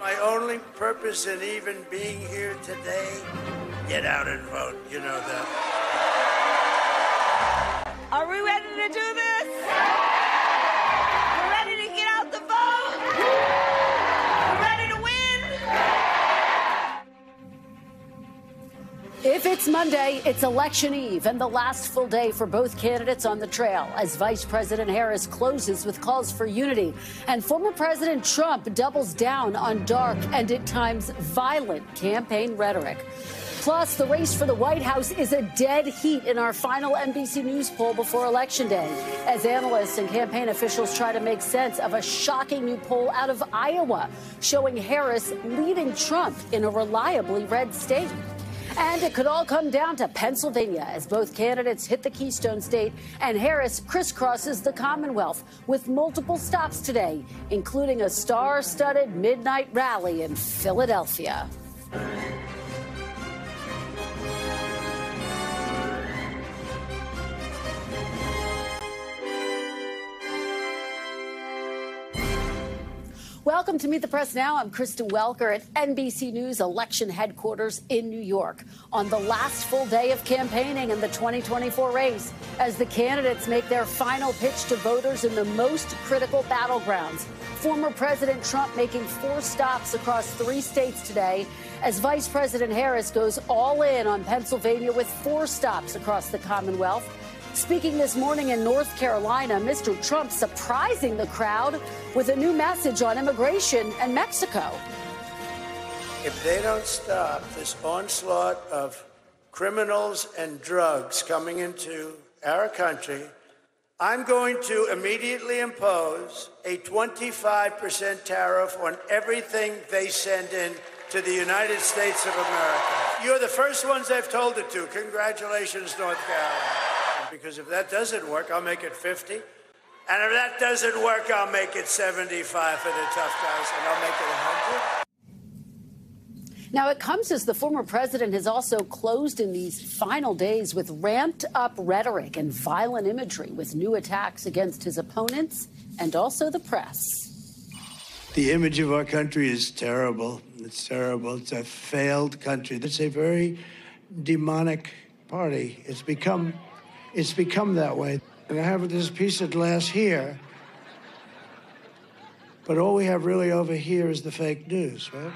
My only purpose in even being here today, get out and vote. You know that. Are we ready to do this? We're ready to get out the vote? We're ready to win? If it's Monday, it's election eve and the last full day for both candidates on the trail as Vice President Harris closes with calls for unity and former President Trump doubles down on dark and at times violent campaign rhetoric. Plus, the race for the White House is a dead heat in our final NBC News poll before Election Day, as analysts and campaign officials try to make sense of a shocking new poll out of Iowa, showing Harris leading Trump in a reliably red state. And it could all come down to Pennsylvania as both candidates hit the Keystone State and Harris crisscrosses the Commonwealth with multiple stops today, including a star-studded midnight rally in Philadelphia. Welcome to Meet the Press Now. I'm Kristen Welker at NBC News election headquarters in New York on the last full day of campaigning in the 2024 race as the candidates make their final pitch to voters in the most critical battlegrounds. Former President Trump making 4 stops across 3 states today as Vice President Harris goes all in on Pennsylvania with 4 stops across the Commonwealth. Speaking this morning in North Carolina, Mr. Trump surprising the crowd with a new message on immigration and Mexico. If they don't stop this onslaught of criminals and drugs coming into our country, I'm going to immediately impose a 25% tariff on everything they send in to the United States of America. You're the first ones I've told it to. Congratulations, North Carolina. Because if that doesn't work, I'll make it 50. And if that doesn't work, I'll make it 75 for the tough guys, and I'll make it 100. Now, it comes as the former president has also closed in these final days with ramped-up rhetoric and violent imagery with new attacks against his opponents and also the press. The image of our country is terrible. It's terrible. It's a failed country. It's a very demonic party. It's become that way. And I have this piece of glass here, but all we have really over here is the fake news, right?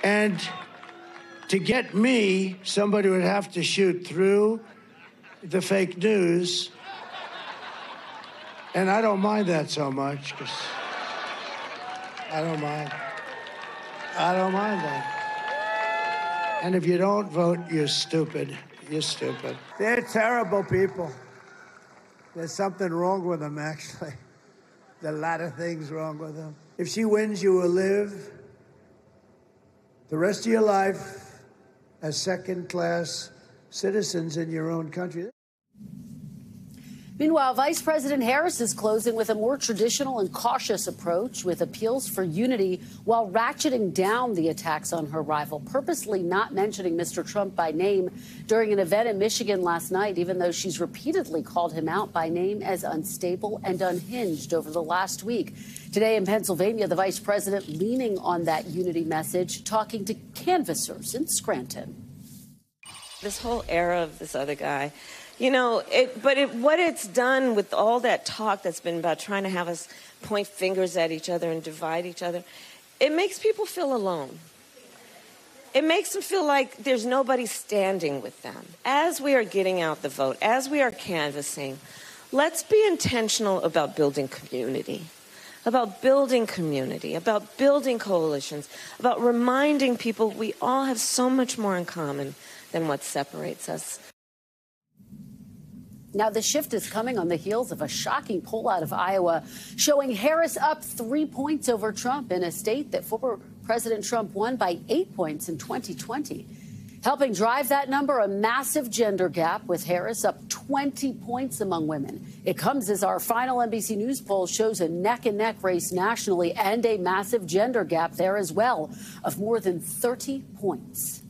And to get me, somebody would have to shoot through the fake news, and I don't mind that so much, because I don't mind that. And if you don't vote, you're stupid. You're stupid. They're terrible people. There's something wrong with them, actually. There's a lot of things wrong with them. If she wins, you will live the rest of your life as second-class citizens in your own country. Meanwhile, Vice President Harris is closing with a more traditional and cautious approach with appeals for unity while ratcheting down the attacks on her rival, purposely not mentioning Mr. Trump by name during an event in Michigan last night, even though she's repeatedly called him out by name as unstable and unhinged over the last week. Today in Pennsylvania, the vice president leaning on that unity message, talking to canvassers in Scranton. This whole era of this other guy, you know, what it's done with all that talk that's been about trying to have us point fingers at each other and divide each other, it makes people feel alone. It makes them feel like there's nobody standing with them. As we are getting out the vote, as we are canvassing, let's be intentional about building community, about building coalitions, about reminding people we all have so much more in common than what separates us. Now, the shift is coming on the heels of a shocking poll out of Iowa showing Harris up 3 points over Trump in a state that former President Trump won by 8 points in 2020. Helping drive that number, a massive gender gap with Harris up 20 points among women. It comes as our final NBC News poll shows a neck-and-neck race nationally and a massive gender gap there as well of more than 30 points.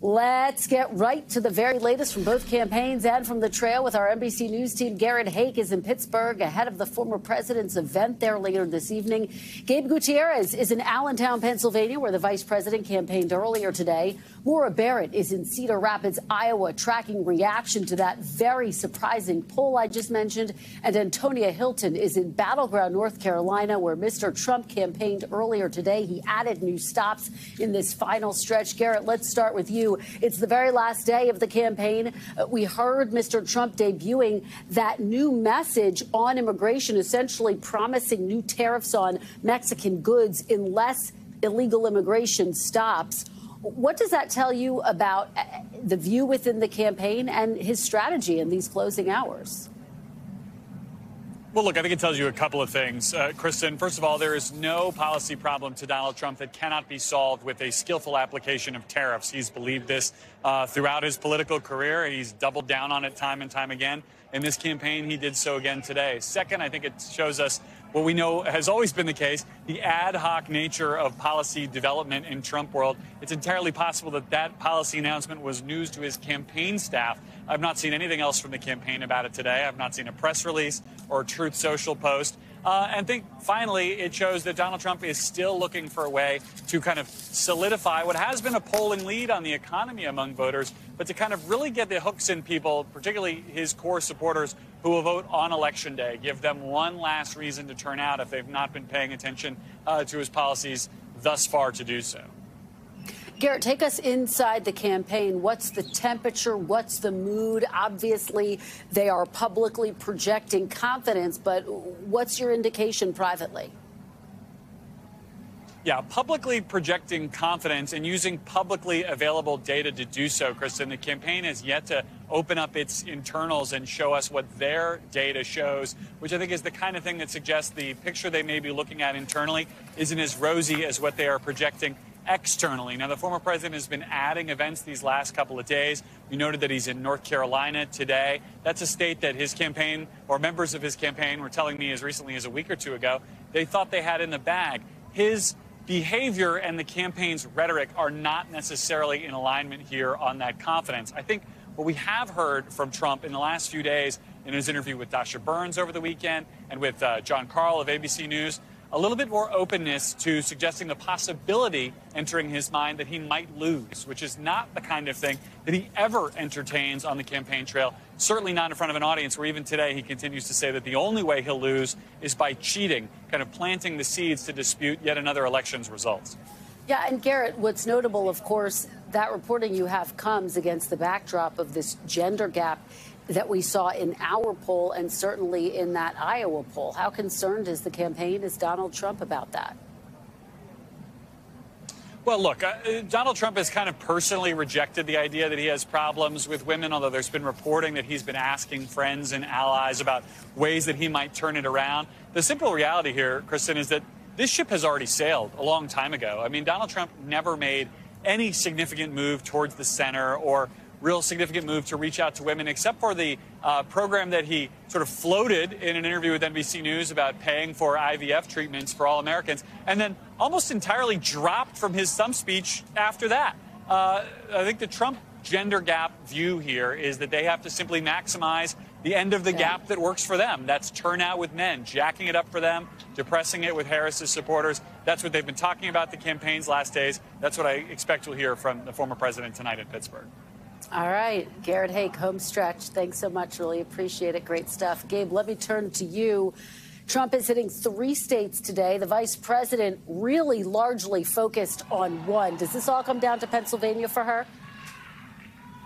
Let's get right to the very latest from both campaigns and from the trail with our NBC News team. Garrett Haake is in Pittsburgh ahead of the former president's event there later this evening. Gabe Gutierrez is in Allentown, Pennsylvania, where the vice president campaigned earlier today. Maura Barrett is in Cedar Rapids, Iowa, tracking reaction to that very surprising poll I just mentioned. And Antonia Hilton is in Battleground, North Carolina, where Mr. Trump campaigned earlier today. He added new stops in this final stretch. Garrett, let's start with you. It's the very last day of the campaign. We heard Mr. Trump debuting that new message on immigration, essentially promising new tariffs on Mexican goods unless illegal immigration stops. What does that tell you about the view within the campaign and his strategy in these closing hours? Well, look, I think it tells you a couple of things, Kristen. First of all, there is no policy problem to Donald Trump that cannot be solved with a skillful application of tariffs. He's believed this throughout his political career. He's doubled down on it time and time again. In this campaign, he did so again today. Second, I think it shows us what we know has always been the case, the ad hoc nature of policy development in Trump world. It's entirely possible that that policy announcement was news to his campaign staff. I've not seen anything else from the campaign about it today. I've not seen a press release or a Truth Social post. And I think, finally, it shows that Donald Trump is still looking for a way to kind of solidify what has been a polling lead on the economy among voters, but to kind of really get the hooks in people, particularly his core supporters, who will vote on Election Day, give them one last reason to turn out if they've not been paying attention to his policies thus far to do so. Garrett, take us inside the campaign. What's the temperature? What's the mood? Obviously, they are publicly projecting confidence, but what's your indication privately? Yeah, publicly projecting confidence and using publicly available data to do so, Kristen. The campaign has yet to open up its internals and show us what their data shows, which I think is the kind of thing that suggests the picture they may be looking at internally isn't as rosy as what they are projecting externally. Now, the former president has been adding events these last couple of days. We noted that he's in North Carolina today. That's a state that his campaign, or members of his campaign, were telling me as recently as a week or two ago, they thought they had in the bag. His behavior and the campaign's rhetoric are not necessarily in alignment here on that confidence. I think what we have heard from Trump in the last few days in his interview with Dasha Burns over the weekend and with John Karl of ABC News, a little bit more openness to suggesting the possibility entering his mind that he might lose, which is not the kind of thing that he ever entertains on the campaign trail, certainly not in front of an audience where even today he continues to say that the only way he'll lose is by cheating, kind of planting the seeds to dispute yet another election's results. Yeah, and Garrett, what's notable, of course, that reporting you have comes against the backdrop of this gender gap that we saw in our poll and certainly in that Iowa poll. How concerned is the campaign, is Donald Trump about that? Well, look, Donald Trump has kind of personally rejected the idea that he has problems with women, although there's been reporting that he's been asking friends and allies about ways that he might turn it around. The simple reality here, Kristen, is that this ship has already sailed a long time ago. I mean, Donald Trump never made any significant move towards the center or real significant move to reach out to women, except for the program that he sort of floated in an interview with NBC News about paying for IVF treatments for all Americans, and then almost entirely dropped from his stump speech after that. I think the Trump gender gap view here is that they have to simply maximize the end of the gap that works for them. That's turnout with men, jacking it up for them, depressing it with Harris's supporters. That's what they've been talking about the campaign's last days. That's what I expect we'll hear from the former president tonight in Pittsburgh. All right, Garrett Haake, home stretch. Thanks so much. Really appreciate it. Great stuff. Gabe, let me turn to you. Trump is hitting 3 states today. The vice president really largely focused on one. Does this all come down to Pennsylvania for her?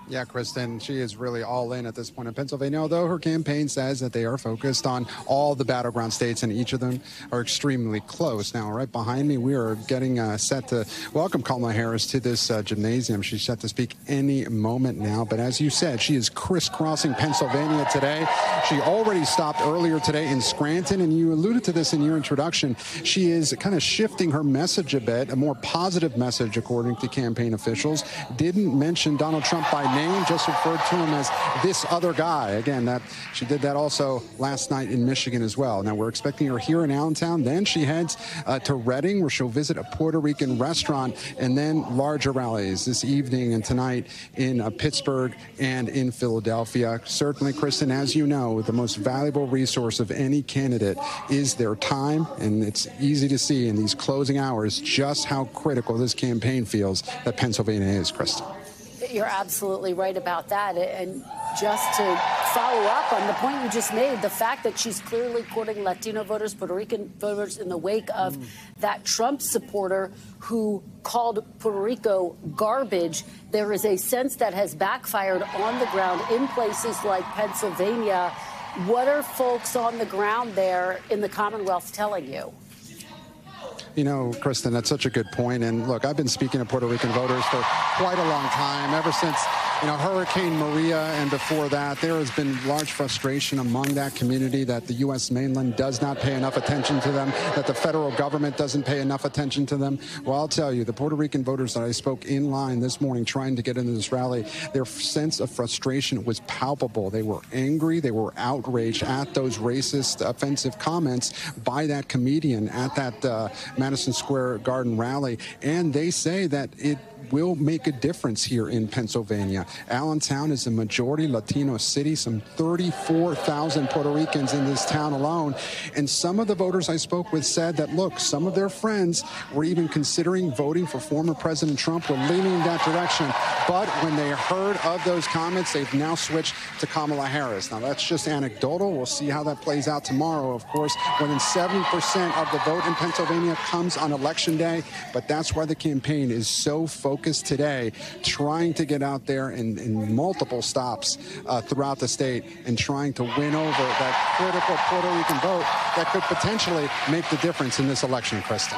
Yeah, Kristen, she is really all in at this point in Pennsylvania, although her campaign says that they are focused on all the battleground states, and each of them are extremely close. Now, right behind me, we are getting set to welcome Kamala Harris to this gymnasium. She's set to speak any moment now. But as you said, she is crisscrossing Pennsylvania today. She already stopped earlier today in Scranton, and you alluded to this in your introduction. She is kind of shifting her message a bit, a more positive message, according to campaign officials. Didn't mention Donald Trump by name, just referred to him as this other guy. Again, that she did that also last night in Michigan as well. Now, we're expecting her here in Allentown. Then she heads to Reading, where she'll visit a Puerto Rican restaurant, and then larger rallies this evening and tonight in Pittsburgh and in Philadelphia. Certainly, Kristen, as you know, the most valuable resource of any candidate is their time, and it's easy to see in these closing hours just how critical this campaign feels that Pennsylvania is, Kristen. You're absolutely right about that. And just to follow up on the point you just made, the fact that she's clearly courting Latino voters, Puerto Rican voters in the wake of that Trump supporter who called Puerto Rico garbage, there is a sense that has backfired on the ground in places like Pennsylvania. What are folks on the ground there in the Commonwealth telling you? You know, Kristen, that's such a good point. And look, I've been speaking to Puerto Rican voters for quite a long time, ever since, Hurricane Maria, and before that. There has been large frustration among that community that the U.S. mainland does not pay enough attention to them, that the federal government doesn't pay enough attention to them. Well, I'll tell you, the Puerto Rican voters that I spoke in line this morning trying to get into this rally, their sense of frustration was palpable. They were angry. They were outraged at those racist, offensive comments by that comedian at that Madison Square Garden rally. And they say that it will make a difference here in Pennsylvania. Allentown is a majority Latino city, some 34,000 Puerto Ricans in this town alone. And some of the voters I spoke with said that, look, some of their friends were even considering voting for former President Trump, were leaning in that direction. But when they heard of those comments, they've now switched to Kamala Harris. Now, that's just anecdotal. We'll see how that plays out tomorrow. Of course, more than 70% of the vote in Pennsylvania comes on Election Day. But that's why the campaign is so focused today, trying to get out there in multiple stops throughout the state and trying to win over that critical Puerto Rican vote that could potentially make the difference in this election, Kristen.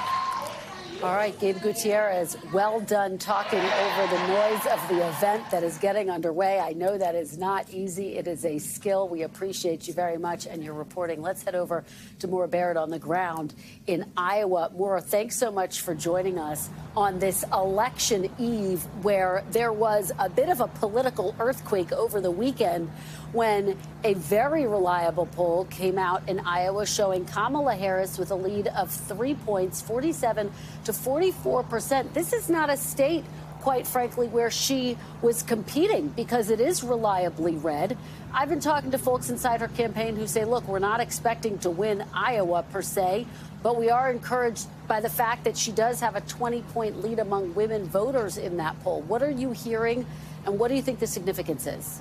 All right, Gabe Gutierrez, well done talking over the noise of the event that is getting underway. I know that is not easy. It is a skill. We appreciate you very much and your reporting. Let's head over to Maura Barrett on the ground in Iowa. Maura, thanks so much for joining us on this election eve where there was a bit of a political earthquake over the weekend when a very reliable poll came out in Iowa showing Kamala Harris with a lead of 3 points, 47 to 44%. This is not a state, quite frankly, where she was competing because it is reliably red. I've been talking to folks inside her campaign who say, look, we're not expecting to win Iowa per se, but we are encouraged by the fact that she does have a 20-point lead among women voters in that poll. What are you hearing, and what do you think the significance is?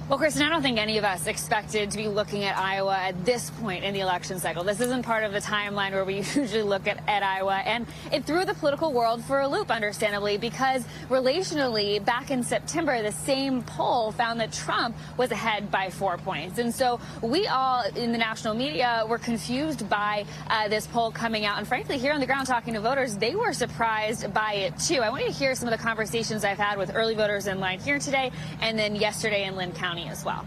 Well, Kristen, I don't think any of us expected to be looking at Iowa at this point in the election cycle. This isn't part of the timeline where we usually look at Iowa. And it threw the political world for a loop, understandably, because relationally, back in September, the same poll found that Trump was ahead by 4 points. And so we all in the national media were confused by this poll coming out. And frankly, here on the ground talking to voters, they were surprised by it, too. I want you to hear some of the conversations I've had with early voters in line here today and then yesterday in Lynn County as well.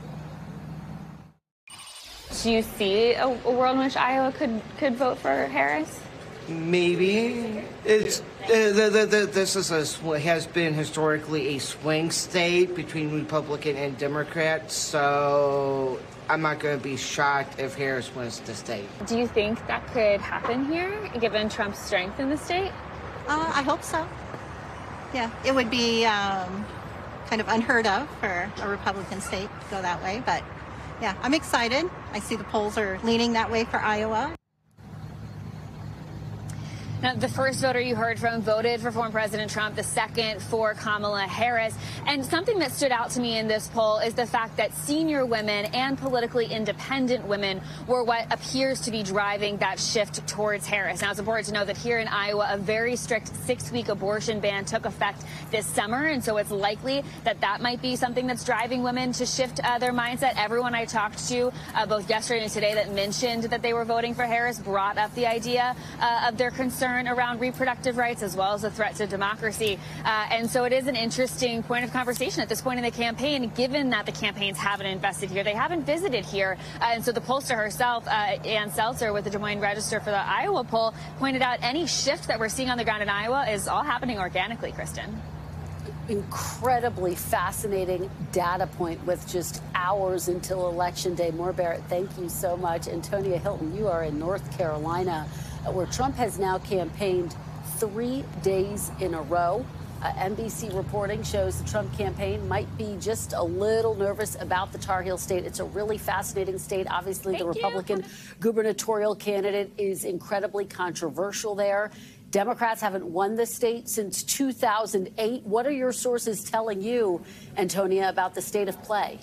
Do you see a world in which Iowa could vote for Harris? Maybe. This has been historically a swing state between Republican and Democrat, so I'm not going to be shocked if Harris wins the state. Do you think that could happen here, given Trump's strength in the state? I hope so. Yeah, it would be kind of unheard of for a Republican state to go that way. But, yeah, I'm excited. I see the polls are leaning that way for Iowa. Now, the first voter you heard from voted for former President Trump, the second for Kamala Harris. And something that stood out to me in this poll is the fact that senior women and politically independent women were what appears to be driving that shift towards Harris. Now, it's important to know that here in Iowa, a very strict 6-week abortion ban took effect this summer. And so it's likely that that might be something that's driving women to shift their mindset. Everyone I talked to, both yesterday and today, that mentioned that they were voting for Harris brought up the idea of their concern around reproductive rights as well as a threat to democracy. And so it is an interesting point of conversation at this point in the campaign, given that the campaigns haven't invested here. They haven't visited here. And so the pollster herself, Ann Seltzer with the Des Moines Register for the Iowa poll, pointed out any shift that we're seeing on the ground in Iowa is all happening organically, Kristen. incredibly fascinating data point with just hours until Election Day. More, Barrett, thank you so much. Antonia Hilton, you are in North Carolina, where Trump has now campaigned 3 days in a row. NBC reporting shows the Trump campaign might be just a little nervous about the Tar Heel state. It's a really fascinating state. Obviously, the Republican gubernatorial candidate is incredibly controversial there. Democrats haven't won the state since 2008. What are your sources telling you, Antonia, about the state of play?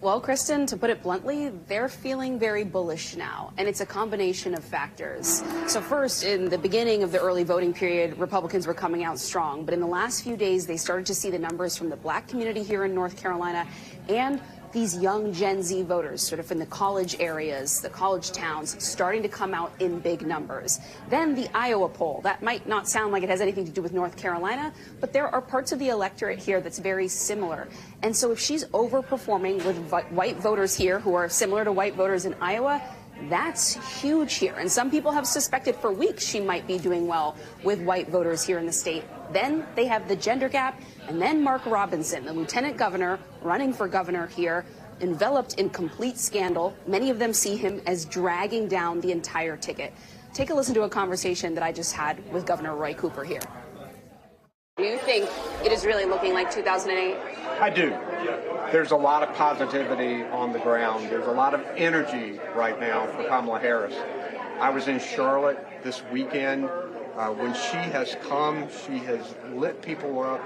Well, Kristen, to put it bluntly, they're feeling very bullish now, and it's a combination of factors. So first, in the beginning of the early voting period, Republicans were coming out strong, but in the last few days, they started to see the numbers from the black community here in North Carolina and these young Gen Z voters, sort of in the college areas, the college towns, starting to come out in big numbers. Then the Iowa poll. That might not sound like it has anything to do with North Carolina, but there are parts of the electorate here that's very similar. And so if she's overperforming with white voters here who are similar to white voters in Iowa, that's huge here. And some people have suspected for weeks she might be doing well with white voters here in the state. Then they have the gender gap. And then Mark Robinson, the lieutenant governor, running for governor here, enveloped in complete scandal. Many of them see him as dragging down the entire ticket. Take a listen to a conversation that I just had with Governor Roy Cooper here. Do you think it is really looking like 2008? I do. There's a lot of positivity on the ground. There's a lot of energy right now for Kamala Harris. I was in Charlotte this weekend. When she has come, she has lit people up.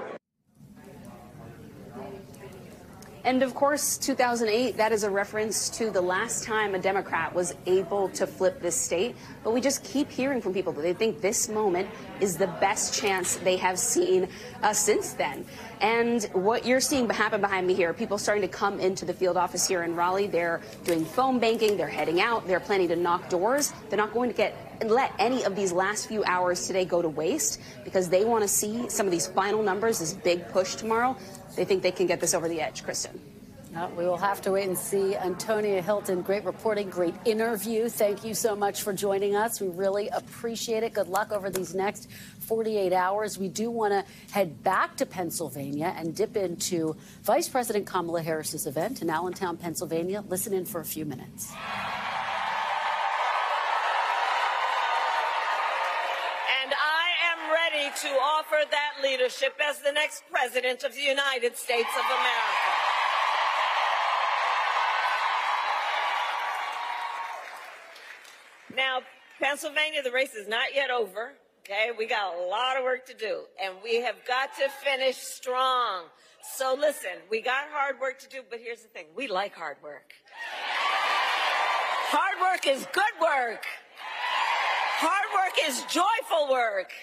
And of course, 2008, that is a reference to the last time a Democrat was able to flip this state. But we just keep hearing from people that they think this moment is the best chance they have seen since then. And what you're seeing happen behind me here, people starting to come into the field office here in Raleigh. They're doing phone banking. They're heading out. They're planning to knock doors. They're not going to let any of these last few hours today go to waste because they want to see some of these final numbers, this big push tomorrow. They think they can get this over the edge, Kristen. We will have to wait and see. Antonia Hilton, great reporting, great interview. Thank you so much for joining us. We really appreciate it. Good luck over these next 48 hours. We do want to head back to Pennsylvania and dip into Vice President Kamala Harris's event in Allentown, Pennsylvania. Listen in for a few minutes. To offer that leadership as the next president of the United States of America. Now, Pennsylvania, the race is not yet over. Okay, we got a lot of work to do, and we have got to finish strong. So listen, we got hard work to do, but here's the thing. We like hard work. Hard work is good work. Hard work is joyful work.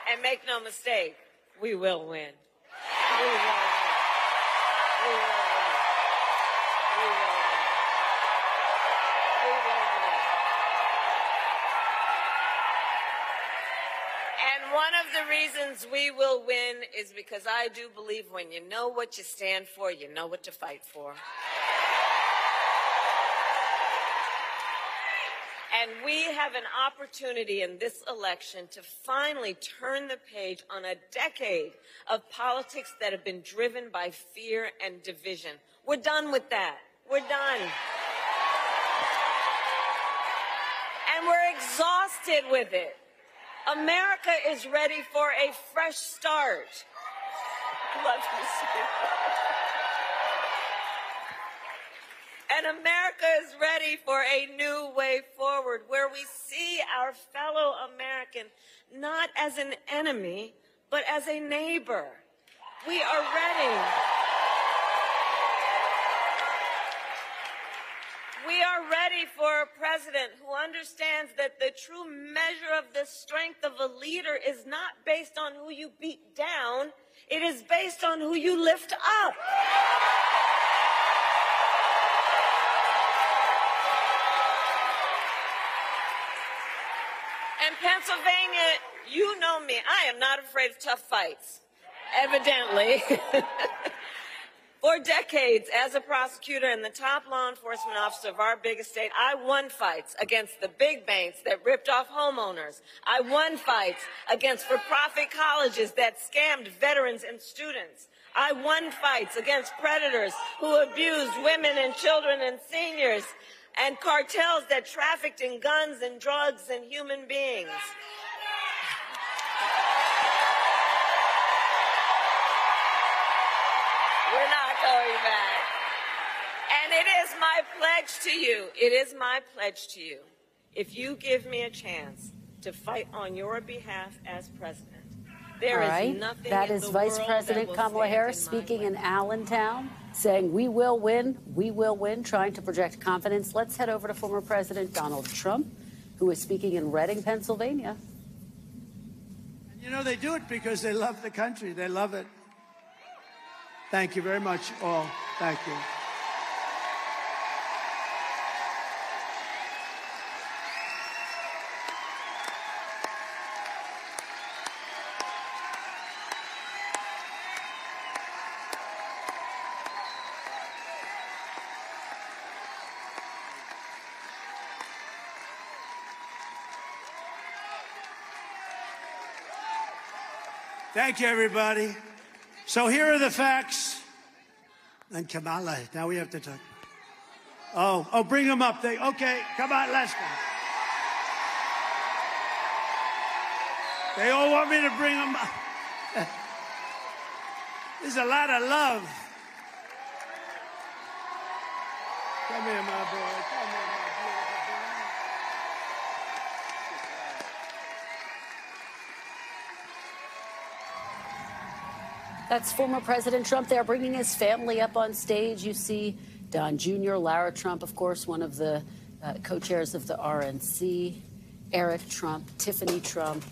And make no mistake, we will win. We will win. We will win. We will win. We will win. And one of the reasons we will win is because I do believe when you know what you stand for, you know what to fight for. And we have an opportunity in this election to finally turn the page on a decade of politics that have been driven by fear and division. We're done with that. We're done. And we're exhausted with it. America is ready for a fresh start. Love you, sweetheart. And America is ready for a new way forward where we see our fellow American not as an enemy, but as a neighbor. We are ready. We are ready for a president who understands that the true measure of the strength of a leader is not based on who you beat down. It is based on who you lift up. And Pennsylvania, you know me, I am not afraid of tough fights, evidently. For decades, as a prosecutor and the top law enforcement officer of our biggest state, I won fights against the big banks that ripped off homeowners. I won fights against for-profit colleges that scammed veterans and students. I won fights against predators who abused women and children and seniors, and cartels that trafficked in guns and drugs and human beings. We're not going back. And it is my pledge to you, if you give me a chance to fight on your behalf as president, there is nothing that in is the Vice world President that will Kamala stand Harris in my speaking way. in Allentown, saying we will win, trying to project confidence. Let's head over to former President Donald Trump, who is speaking in Reading, Pennsylvania. You know, they do it because they love the country. They love it. Thank you very much, all. Thank you. Thank you, everybody. So here are the facts. And Kamala, now we have to talk. Oh, bring them up. Okay, come on, let's go. They all want me to bring them up. There's a lot of love. Come here, my boy. Come here, my beautiful boy. That's former President Trump there, bringing his family up on stage. You see Don Jr., Lara Trump, of course, one of the co-chairs of the RNC, Eric Trump, Tiffany Trump.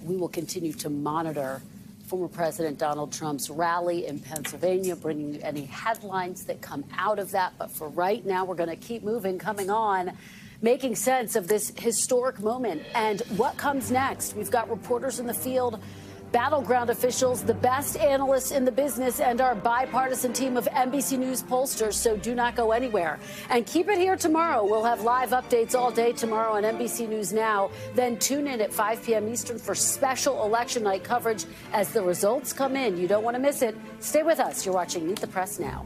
We will continue to monitor former President Donald Trump's rally in Pennsylvania, bringing you any headlines that come out of that. But for right now, we're going to keep moving, coming on, making sense of this historic moment and what comes next. We've got reporters in the field, battleground officials, the best analysts in the business, and our bipartisan team of NBC News pollsters, so do not go anywhere. And keep it here tomorrow. We'll have live updates all day tomorrow on NBC News Now. Then tune in at 5 p.m. Eastern for special election night coverage as the results come in. You don't want to miss it. Stay with us. You're watching Meet the Press Now.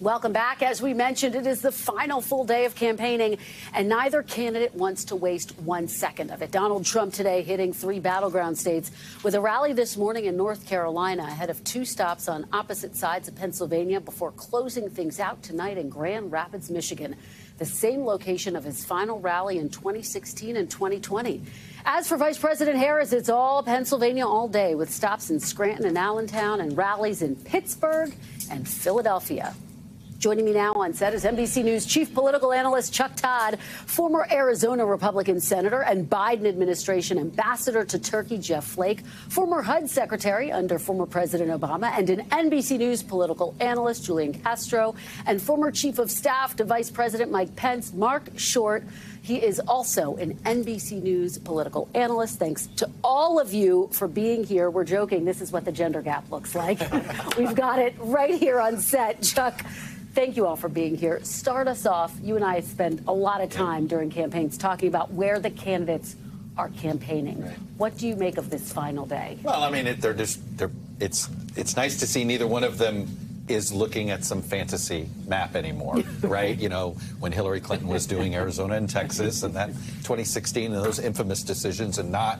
Welcome back. As we mentioned, it is the final full day of campaigning, and neither candidate wants to waste 1 second of it. Donald Trump today hitting 3 battleground states with a rally this morning in North Carolina ahead of 2 stops on opposite sides of Pennsylvania before closing things out tonight in Grand Rapids, Michigan, the same location of his final rally in 2016 and 2020. As for Vice President Harris, it's all Pennsylvania all day with stops in Scranton and Allentown and rallies in Pittsburgh and Philadelphia. Joining me now on set is NBC News chief political analyst Chuck Todd, former Arizona Republican senator and Biden administration ambassador to Turkey Jeff Flake, former HUD secretary under former President Obama, and an NBC News political analyst Julian Castro, and former chief of staff to Vice President Mike Pence, Mark Short. He is also an NBC News political analyst. Thanks to all of you for being here. We're joking. This is what the gender gap looks like. We've got it right here on set. Chuck, thank you all for being here. Start us off. You and I spend a lot of time during campaigns talking about where the candidates are campaigning. Right. What do you make of this final day? Well, I mean, it's nice to see neither one of them is looking at some fantasy map anymore, right? You know, when Hillary Clinton was doing Arizona and Texas and that 2016 and those infamous decisions, and not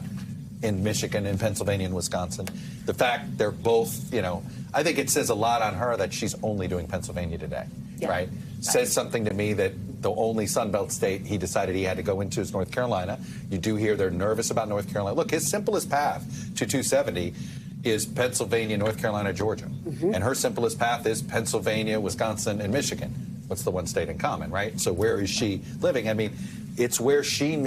in Michigan and Pennsylvania and Wisconsin. The fact they're both, you know, I think it says a lot on her that she's only doing Pennsylvania today, right? Says something to me that the only Sunbelt state he decided he had to go into is North Carolina. You do hear they're nervous about North Carolina. Look, his simplest path to 270 is Pennsylvania, North Carolina, Georgia. And her simplest path is Pennsylvania, Wisconsin, and Michigan. What's the one state in common, right? So where is she living? I mean, it's where she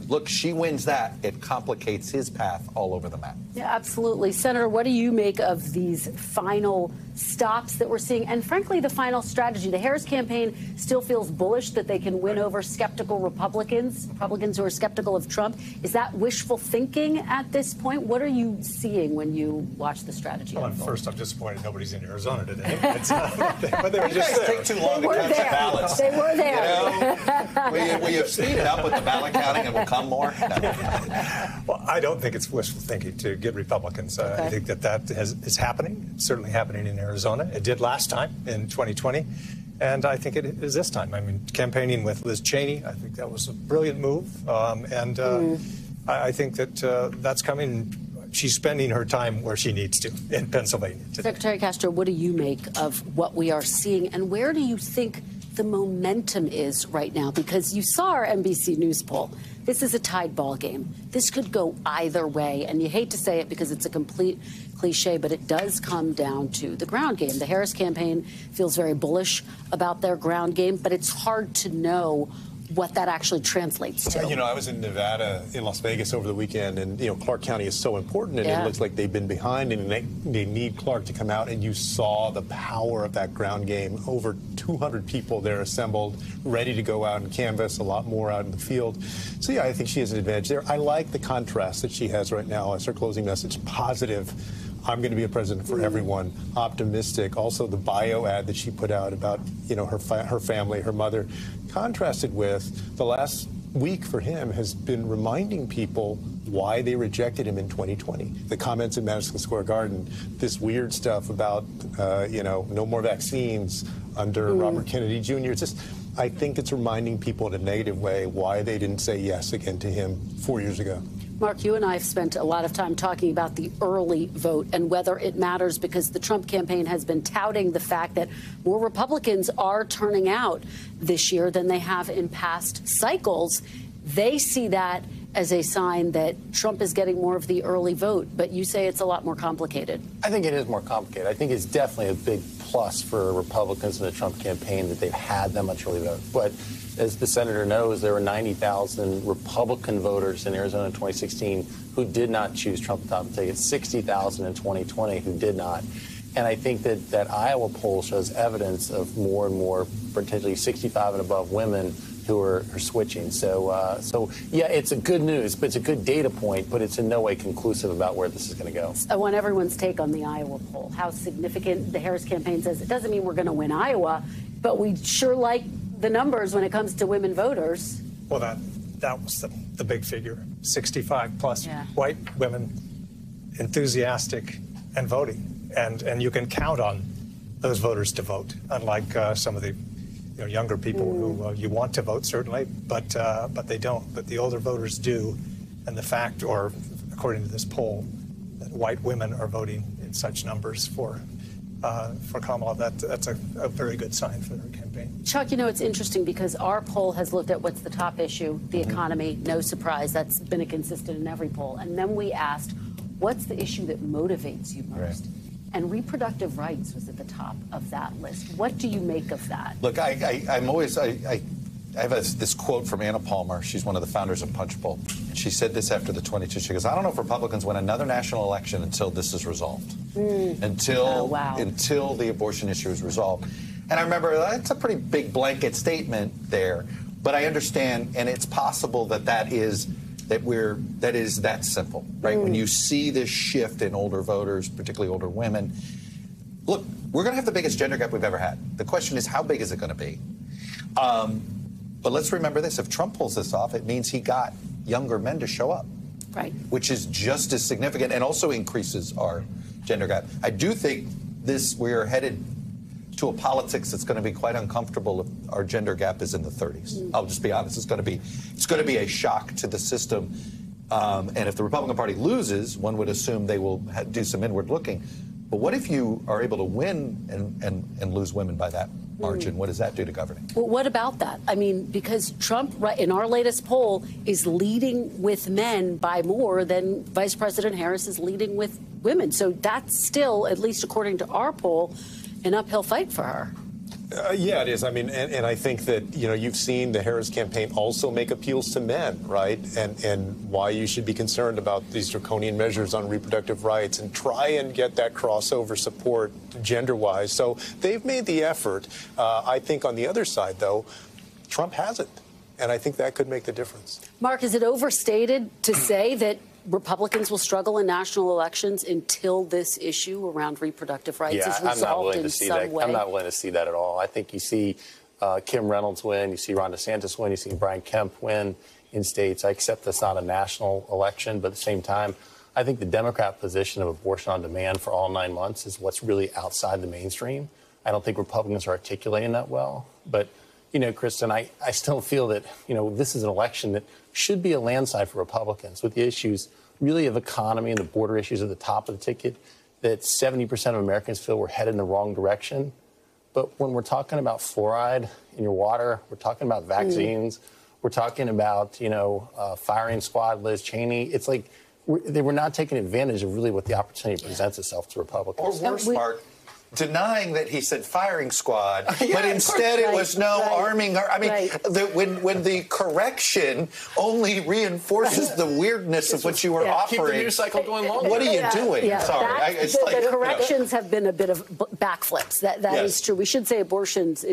look, she wins that. It complicates his path all over the map. Yeah, absolutely. Senator, what do you make of these final stops that we're seeing, and frankly, the final strategy. The Harris campaign still feels bullish that they can win over skeptical Republicans who are skeptical of Trump. Is that wishful thinking at this point? What are you seeing when you watch the strategy? Well, first, I'm disappointed nobody's in Arizona today. But they were just there. Take too long to count the ballots. They were there. You know, we have speeded up with the ballot counting and will come more. No. Well, I don't think it's wishful thinking to get Republicans. Okay. I think that is happening. It's certainly happening in Arizona. It did last time in 2020. And I think it is this time. I mean, campaigning with Liz Cheney, I think that was a brilliant move. I think that that's coming. She's spending her time where she needs to in Pennsylvania today. Secretary Castro, what do you make of what we are seeing, and where do you think the momentum is right now? Because you saw our NBC News poll. This is a tied ball game. This could go either way, and you hate to say it because it's a complete cliche, but it does come down to the ground game. The Harris campaign feels very bullish about their ground game, but it's hard to know what that actually translates to. You know, I was in Nevada, in Las Vegas over the weekend, and, you know, Clark County is so important, and it looks like they've been behind, and they need Clark to come out, and you saw the power of that ground game. Over 200 people there assembled, ready to go out and canvass, a lot more out in the field. So, yeah, I think she has an advantage there. I like the contrast that she has right now as her closing message. Positive. I'm going to be a president for everyone. Optimistic. Also, the bio ad that she put out about, you know, her family, her mother, contrasted with the last week for him has been reminding people why they rejected him in 2020. The comments in Madison Square Garden, this weird stuff about, you know, no more vaccines under Robert Kennedy Jr. It's just, I think it's reminding people in a negative way why they didn't say yes again to him 4 years ago. Mark, you and I have spent a lot of time talking about the early vote and whether it matters, because the Trump campaign has been touting the fact that more Republicans are turning out this year than they have in past cycles. They see that as a sign that Trump is getting more of the early vote, but you say it's a lot more complicated. I think it is more complicated. I think it's definitely a big plus for Republicans in the Trump campaign that they've had that much early vote. But as the senator knows, there were 90,000 Republican voters in Arizona in 2016 who did not choose Trump at the top of the ticket, 60,000 in 2020 who did not. And I think that Iowa poll shows evidence of more and more potentially 65 and above women who are switching. So yeah, it's a good news, but it's a good data point, but it's in no way conclusive about where this is going to go. I want everyone's take on the Iowa poll, how significant the Harris campaign says. It doesn't mean we're going to win Iowa, but we sure like the numbers when it comes to women voters. Well, that was the big figure, 65 plus white women, enthusiastic and voting. And you can count on those voters to vote, unlike some of the younger people who you want to vote, certainly, but they don't. But the older voters do. And the fact, or according to this poll, that white women are voting in such numbers for Kamala, that's a very good sign for her campaign. Chuck, it's interesting because our poll has looked at what's the top issue, the economy, no surprise. That's been a consistent in every poll. And then we asked, what's the issue that motivates you most? Right. And reproductive rights was at the top of that list. What do you make of that? Look, I have this quote from Anna Palmer. She's one of the founders of Punchbowl. She said this after the 22. She goes, I don't know if Republicans win another national election until this is resolved. Until the abortion issue is resolved. And I remember that's a pretty big blanket statement there. But I understand, and it's possible that is that simple, right? When you see this shift in older voters, particularly older women, look, we're going to have the biggest gender gap we've ever had. The question is, how big is it going to be? But let's remember this. If Trump pulls this off, it means he got younger men to show up. Right. Which is just as significant and also increases our gender gap. I do think we're headed to a politics that's going to be quite uncomfortable if our gender gap is in the 30s. I'll just be honest. It's going to be a shock to the system. And if the Republican Party loses, one would assume they will do some inward looking. But what if you are able to win and lose women by that margin? What does that do to governing? Well, what about that? I mean, because Trump, in our latest poll, is leading with men by more than Vice President Harris is leading with women. So that's still, at least according to our poll, an uphill fight for her. Yeah, it is. I mean, and I think that, you've seen the Harris campaign also make appeals to men, right? And why you should be concerned about these draconian measures on reproductive rights and try and get that crossover support gender-wise. So they've made the effort. I think on the other side, though, Trump hasn't. And I think that could make the difference. Mark, is it overstated to say that Republicans will struggle in national elections until this issue around reproductive rights is resolved in some way? I'm not willing to see that at all. I think you see Kim Reynolds win, you see Ron DeSantis win, you see Brian Kemp win in states. I accept that's not a national election, but at the same time, I think the Democrat position of abortion on demand for all 9 months is what's really outside the mainstream. I don't think Republicans are articulating that well. But, Kristen, I still feel that, this is an election that should be a landslide for Republicans with the issues really of economy and the border issues at the top of the ticket, that 70% of Americans feel we're headed in the wrong direction. But when we're talking about fluoride in your water, we're talking about vaccines, we're talking about, firing squad Liz Cheney, it's like we're not taking advantage of really what the opportunity presents itself to Republicans. Or worse, Mark, denying that he said firing squad, but instead it was arming. I mean, when the correction only reinforces the weirdness of what you were offering. Keep the news cycle going longer. What are you doing? Sorry. The corrections have been a bit of backflips. That is true. We should say abortions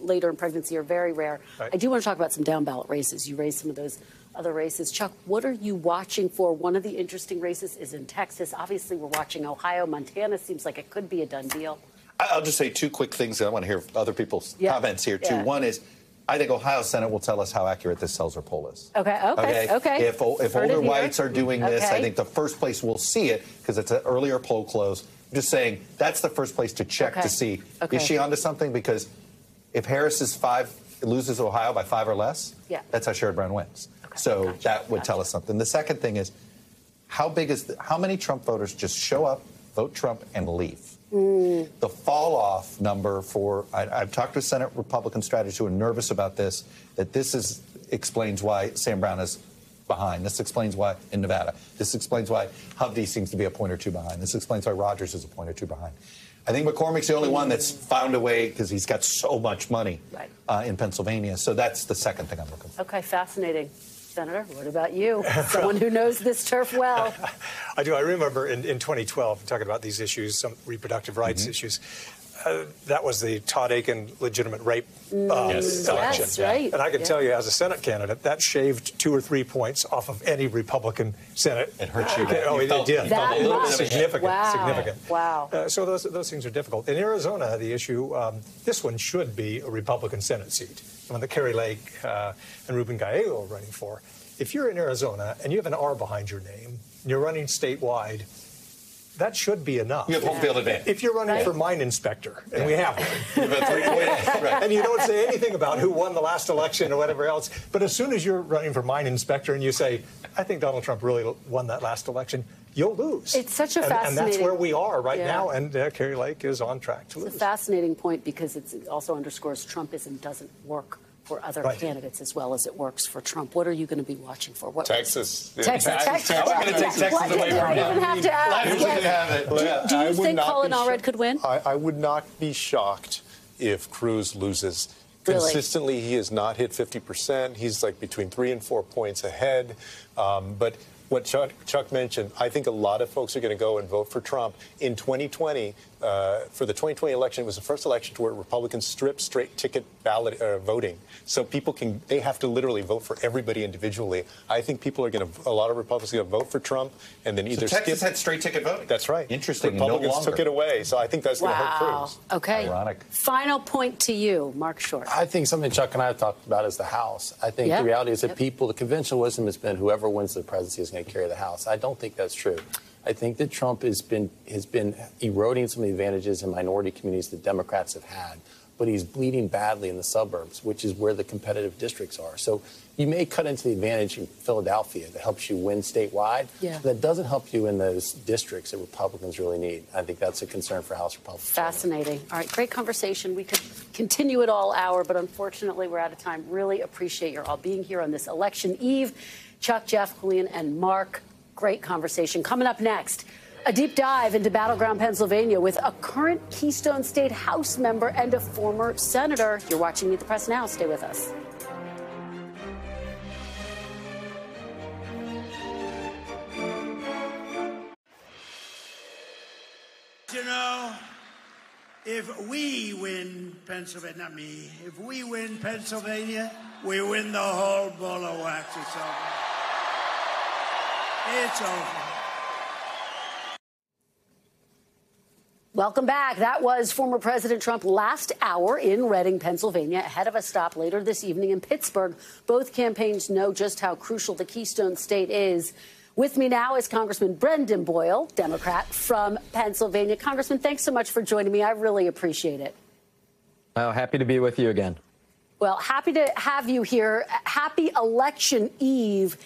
later in pregnancy are very rare. Right. I do want to talk about some down-ballot races. You raised some of those other races. Chuck, what are you watching for? One of the interesting races is in Texas. Obviously, we're watching Ohio. Montana seems like it could be a done deal. I'll just say two quick things. I want to hear other people's comments here, too. One is, I think Ohio Senate will tell us how accurate this Seltzer poll is. Okay. If older whites are doing this, I think the first place we'll see it, because it's an earlier poll close. I'm just saying that's the first place to check to see, is she onto something? Because if Harris is loses Ohio by 5 or less, that's how Sherrod Brown wins. So that would tell us something. The second thing is, how many Trump voters just show up, vote Trump, and leave? The fall-off number for, I've talked to Senate Republican strategists who are nervous about this, that this explains why Sam Brown is behind. This explains why in Nevada. This explains why Hovde seems to be a point or two behind. This explains why Rogers is a point or two behind. I think McCormick's the only one that's found a way, because he's got so much money in Pennsylvania. So that's the second thing I'm looking for. Okay, fascinating. Senator, what about you? Someone who knows this turf well. I do. I remember in 2012, talking about these issues, some reproductive rights issues. That was the Todd Aiken legitimate rape election. Yes, right. And I can tell you, as a Senate candidate, that shaved 2 or 3 points off of any Republican Senate. It hurt you. It did. That much. Significant. Wow. So those things are difficult. In Arizona, the issue, this one should be a Republican Senate seat. The one that Kerry Lake and Ruben Gallego are running for. If you're in Arizona and you have an R behind your name, and you're running statewide, that should be enough. You have home field advantage. If you're running for mine inspector, and we have one, and you don't say anything about who won the last election or whatever else, but as soon as you're running for mine inspector and you say, I think Donald Trump really won that last election, you'll lose. It's such a fascinating... And that's where we are right now, and Kerry Lake is on track to lose. It's a fascinating point, because it also underscores Trumpism doesn't work for other candidates as well as it works for Trump. What are you going to be watching for? Texas. Texas. I'm going to take Texas away from him. You don't even have to ask. Do you think Colin Allred could win? I would not be shocked if Cruz loses. Really? Consistently, he has not hit 50%. He's like between 3 and 4 points ahead. But what Chuck mentioned, I think a lot of folks are going to go and vote for Trump. In 2020, for the 2020 election, it was the first election to where Republicans stripped straight ticket ballot voting. So they have to literally vote for everybody individually. I think a lot of Republicans are going to vote for Trump and then either Texas had straight ticket voting. That's right. Interesting. Republicans took it away. So I think that's going to hurt Cruz. Okay. Ironic. Final point to you, Mark Short. I think something Chuck and I have talked about is the House. I think the reality is that the conventional wisdom has been whoever wins the presidency is going to carry the House. I don't think that's true. I think that Trump has been eroding some of the advantages in minority communities that Democrats have had, but he's bleeding badly in the suburbs, which is where the competitive districts are. So you may cut into the advantage in Philadelphia that helps you win statewide. That doesn't help you in those districts that Republicans really need. I think that's a concern for House Republicans. Fascinating. All right, great conversation. We could continue it all hour, but unfortunately we're out of time. Really appreciate your all being here on this election eve. Chuck, Jeff, Julian, and Mark. Great conversation. Coming up next, A deep dive into battleground Pennsylvania with a current Keystone State House member and a former senator. You're watching Meet the Press now. Stay with us. You know, if we win Pennsylvania, not me, if we win Pennsylvania, we win the whole ball of wax. It's over. It's over. Welcome back. That was former President Trump last hour in Reading, Pennsylvania, ahead of a stop later this evening in Pittsburgh. Both campaigns know just how crucial the Keystone State is. With me now is Congressman Brendan Boyle, Democrat from Pennsylvania. Congressman, thanks so much for joining me. I really appreciate it. Well, happy to be with you again. Well, happy to have you here. Happy Election Eve.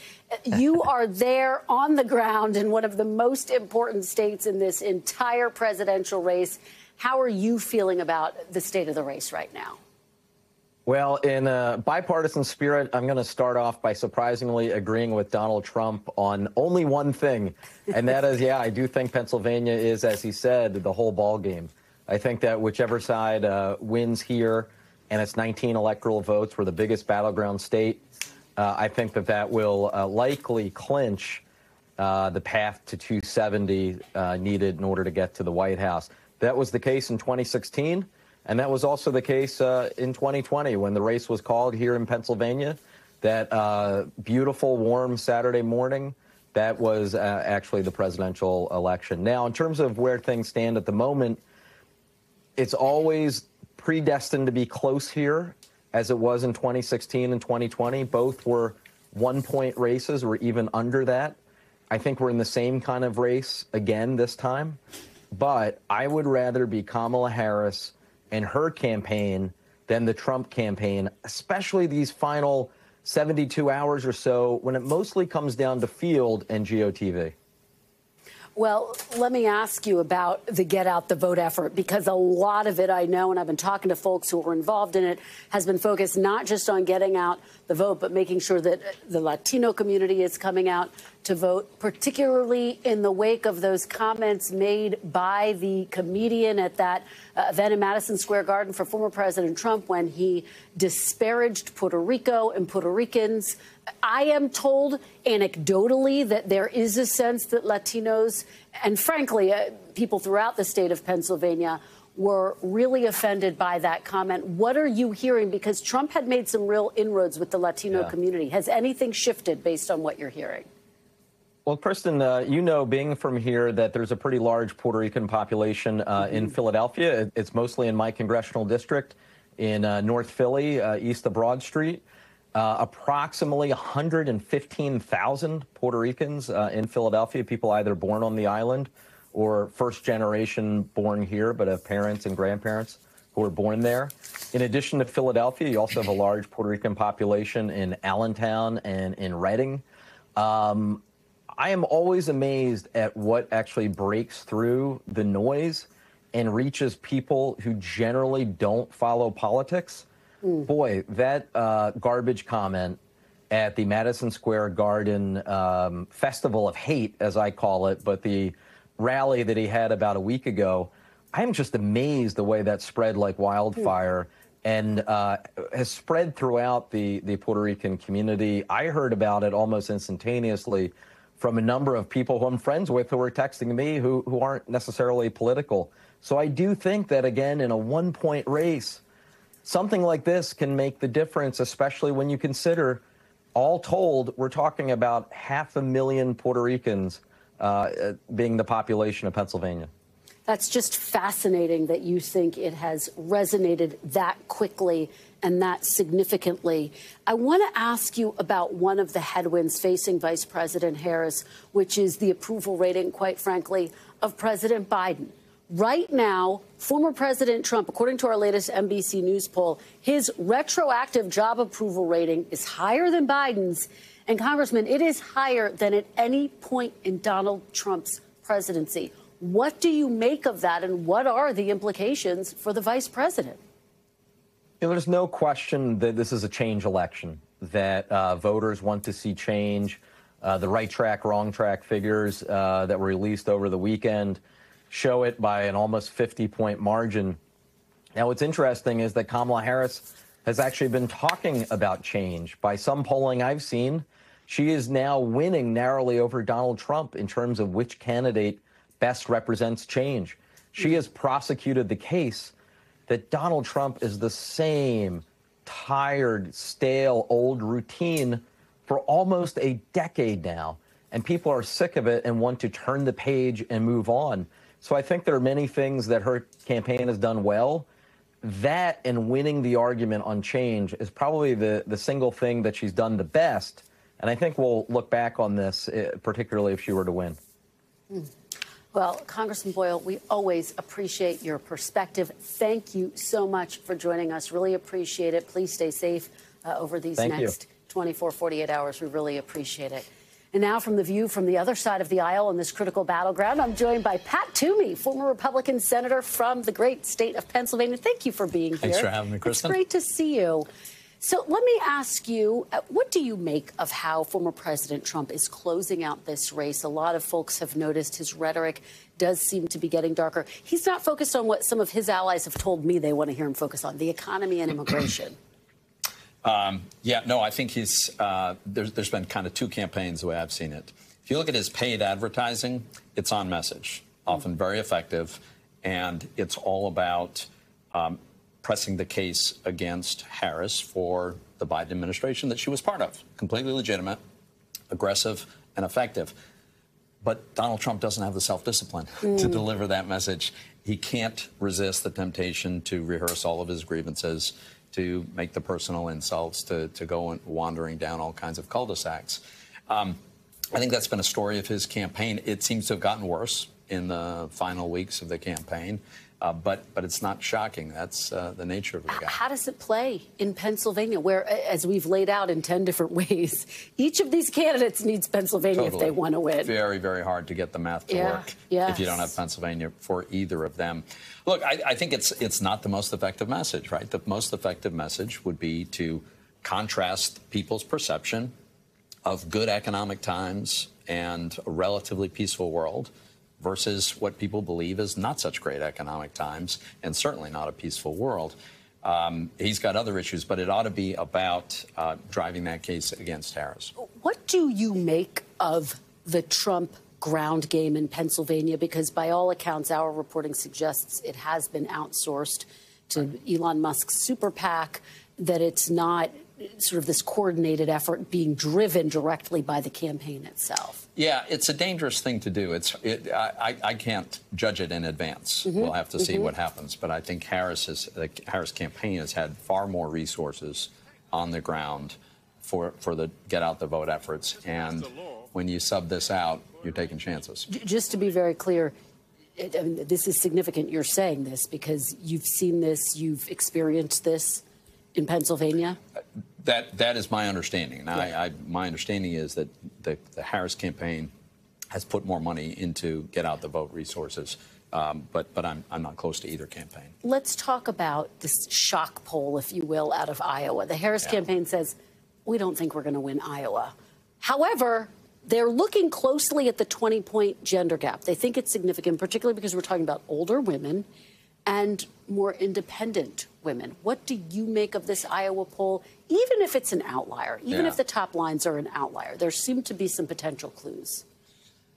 You are there on the ground in one of the most important states in this entire presidential race. How are you feeling about the state of the race right now? Well, in a bipartisan spirit, I'm going to start off by surprisingly agreeing with Donald Trump on only one thing, and that is, yeah, I do think Pennsylvania is, as he said, the whole ball game. I think that whichever side wins here, and it's 19 electoral votes, we're the biggest battleground state. I think that will likely clinch the path to 270 needed in order to get to the White House. That was the case in 2016, and that was also the case in 2020 when the race was called here in Pennsylvania. That beautiful, warm Saturday morning, that was actually the presidential election. Now, in terms of where things stand at the moment, it's always predestined to be close here, as it was in 2016 and 2020. Both were one-point races or even under that. I think we're in the same kind of race again this time. But I would rather be Kamala Harris and her campaign than the Trump campaign, especially these final 72 hours or so when it mostly comes down to field and GOTV. Well, let me ask you about the Get Out the Vote effort, because a lot of it, I know, and I've been talking to folks who were involved in it, has been focused not just on getting out the vote, but making sure that the Latino community is coming out to vote, particularly in the wake of those comments made by the comedian at that event in Madison Square Garden for former President Trump when he disparaged Puerto Rico and Puerto Ricans. I am told anecdotally that there is a sense that Latinos and, frankly, people throughout the state of Pennsylvania were really offended by that comment. What are you hearing? Because Trump had made some real inroads with the Latino community. Has anything shifted based on what you're hearing? Well, Kristen, you know, being from here, that there's a pretty large Puerto Rican population in Philadelphia. It's mostly in my congressional district in North Philly, east of Broad Street. Approximately 115,000 Puerto Ricans in Philadelphia, people either born on the island or first generation born here, but have parents and grandparents who were born there. In addition to Philadelphia, you also have a large Puerto Rican population in Allentown and in Reading. I am always amazed at what actually breaks through the noise and reaches people who generally don't follow politics. Boy, that garbage comment at the Madison Square Garden Festival of Hate, as I call it, but the rally that he had about a week ago, I am just amazed the way that spread like wildfire and has spread throughout the Puerto Rican community. I heard about it almost instantaneously from a number of people who I'm friends with who were texting me who aren't necessarily political. So I do think that, again, in a one-point race, something like this can make the difference, especially when you consider, all told, we're talking about 500,000 Puerto Ricans being the population of Pennsylvania. That's just fascinating that you think it has resonated that quickly and that significantly. I want to ask you about one of the headwinds facing Vice President Harris, which is the approval rating, quite frankly, of President Biden. Right now, former President Trump, according to our latest NBC News poll, his retroactive job approval rating is higher than Biden's. And, Congressman, it is higher than at any point in Donald Trump's presidency. What do you make of that, and what are the implications for the vice president? You know, there's no question that this is a change election, that voters want to see change. The right track, wrong track figures that were released over the weekend show it by an almost 50-point margin. Now, what's interesting is that Kamala Harris has actually been talking about change. By some polling I've seen, she is now winning narrowly over Donald Trump in terms of which candidate best represents change. She has prosecuted the case that Donald Trump is the same tired, stale, old routine for almost a decade now. And people are sick of it and want to turn the page and move on. So I think there are many things that her campaign has done well. That and winning the argument on change is probably the single thing that she's done the best. And I think we'll look back on this, particularly if she were to win. Well, Congressman Boyle, we always appreciate your perspective. Thank you so much for joining us. Really appreciate it. Please stay safe over these next 24, 48 hours. We really appreciate it. And now from the view from the other side of the aisle in this critical battleground, I'm joined by Pat Toomey, former Republican senator from the great state of Pennsylvania. Thank you for being here. Thanks for having me, Kristen. It's great to see you. So let me ask you, what do you make of how former President Trump is closing out this race? A lot of folks have noticed his rhetoric does seem to be getting darker. He's not focused on what some of his allies have told me they want to hear him focus on, the economy and immigration. Yeah, no, I think he's there's been kind of two campaigns the way I've seen it. If you look at his paid advertising, it's on message, often very effective, and it's all about pressing the case against Harris for the Biden administration that she was part of. Completely legitimate, aggressive, and effective. But Donald Trump doesn't have the self-discipline to deliver that message. He can't resist the temptation to rehearse all of his grievances, to make the personal insults, to go wandering down all kinds of cul-de-sacs. I think that's been a story of his campaign. It seems to have gotten worse in the final weeks of the campaign, but it's not shocking. That's the nature of the guy. How does it play in Pennsylvania, where, as we've laid out in 10 different ways, each of these candidates needs Pennsylvania if they want to win? Very, very hard to get the math to work if you don't have Pennsylvania for either of them. Look, I think it's not the most effective message, right? The most effective message would be to contrast people's perception of good economic times and a relatively peaceful world versus what people believe is not such great economic times and certainly not a peaceful world. He's got other issues, but it ought to be about driving that case against Harris. What do you make of the Trump ground game in Pennsylvania? Because by all accounts, our reporting suggests it has been outsourced to Elon Musk's super PAC, that it's not sort of this coordinated effort being driven directly by the campaign itself. Yeah, it's a dangerous thing to do. I can't judge it in advance. We'll have to see what happens. But I think the Harris campaign has had far more resources on the ground for the get out the vote efforts. And when you sub this out, you're taking chances. Just to be very clear, I mean, this is significant you're saying this because you've seen this, you've experienced this in Pennsylvania? That is my understanding. Now, my understanding is that the Harris campaign has put more money into get out the vote resources, but I'm not close to either campaign. Let's talk about this shock poll, if you will, out of Iowa. The Harris campaign says, we don't think we're going to win Iowa. However, they're looking closely at the 20-point gender gap. They think it's significant, particularly because we're talking about older women and more independent women. What do you make of this Iowa poll, even if it's an outlier, even if the top lines are an outlier? There seem to be some potential clues.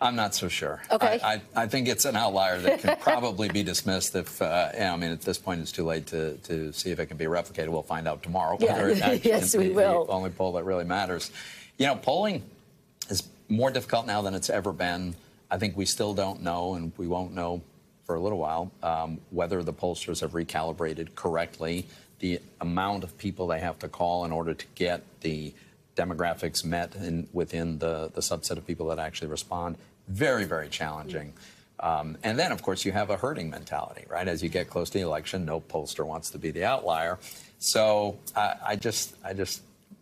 I'm not so sure. Okay. I think it's an outlier that can probably be dismissed if, I mean, at this point it's too late to see if it can be replicated. We'll find out tomorrow. Whether it actually yes, we will. The only poll that really matters. You know, polling is more difficult now than it's ever been. I think we still don't know, and we won't know for a little while, whether the pollsters have recalibrated correctly the amount of people they have to call in order to get the demographics met within the subset of people that actually respond. Very, very challenging. And then, of course, you have a herding mentality, right? As you get close to the election, no pollster wants to be the outlier. So I just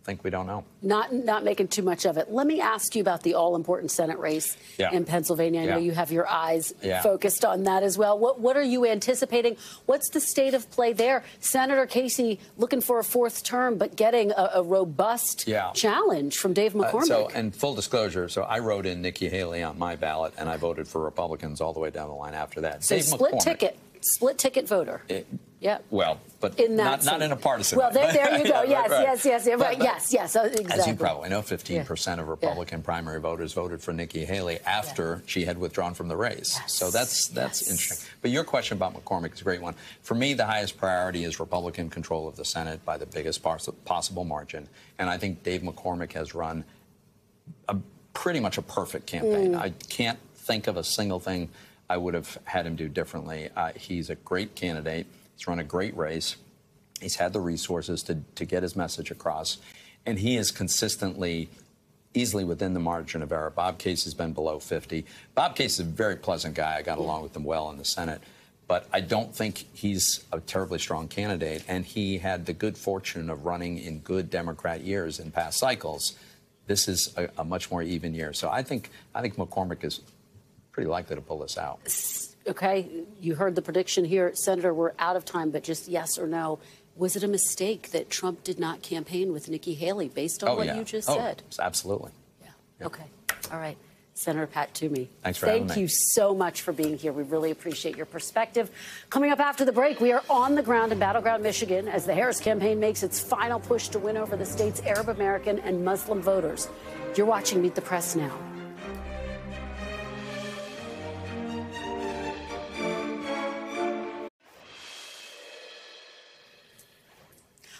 think think we don't know. Not making too much of it. Let me ask you about the all-important Senate race in Pennsylvania. I know you have your eyes focused on that as well. What are you anticipating? What's the state of play there? Senator Casey looking for a fourth term, but getting a robust challenge from Dave McCormick. And full disclosure, so I wrote in Nikki Haley on my ballot, and I voted for Republicans all the way down the line after that. So Dave split ticket voter. Well, but not in a partisan way. Well, there you go. Yes. Exactly. As you probably know, 15% of Republican primary voters voted for Nikki Haley after she had withdrawn from the race. So that's interesting. But your question about McCormick is a great one. For me, the highest priority is Republican control of the Senate by the biggest possible margin. And I think Dave McCormick has run pretty much a perfect campaign. I can't think of a single thing I would have had him do differently. He's a great candidate. He's run a great race. He's had the resources to get his message across. And he is consistently, easily within the margin of error. Bob Casey has been below 50. Bob Casey is a very pleasant guy. I got along with him well in the Senate. But I don't think he's a terribly strong candidate. And he had the good fortune of running in good Democrat years in past cycles. This is a much more even year. So I think McCormick is pretty likely to pull this out. Okay, you heard the prediction here. Senator, we're out of time, but just yes or no. Was it a mistake that Trump did not campaign with Nikki Haley based on what you just said? Absolutely. Yeah. Okay. All right. Senator Pat Toomey. Thanks for having me. Thank you so much for being here. We really appreciate your perspective. Coming up after the break, we are on the ground in battleground Michigan as the Harris campaign makes its final push to win over the state's Arab American and Muslim voters. You're watching Meet the Press now.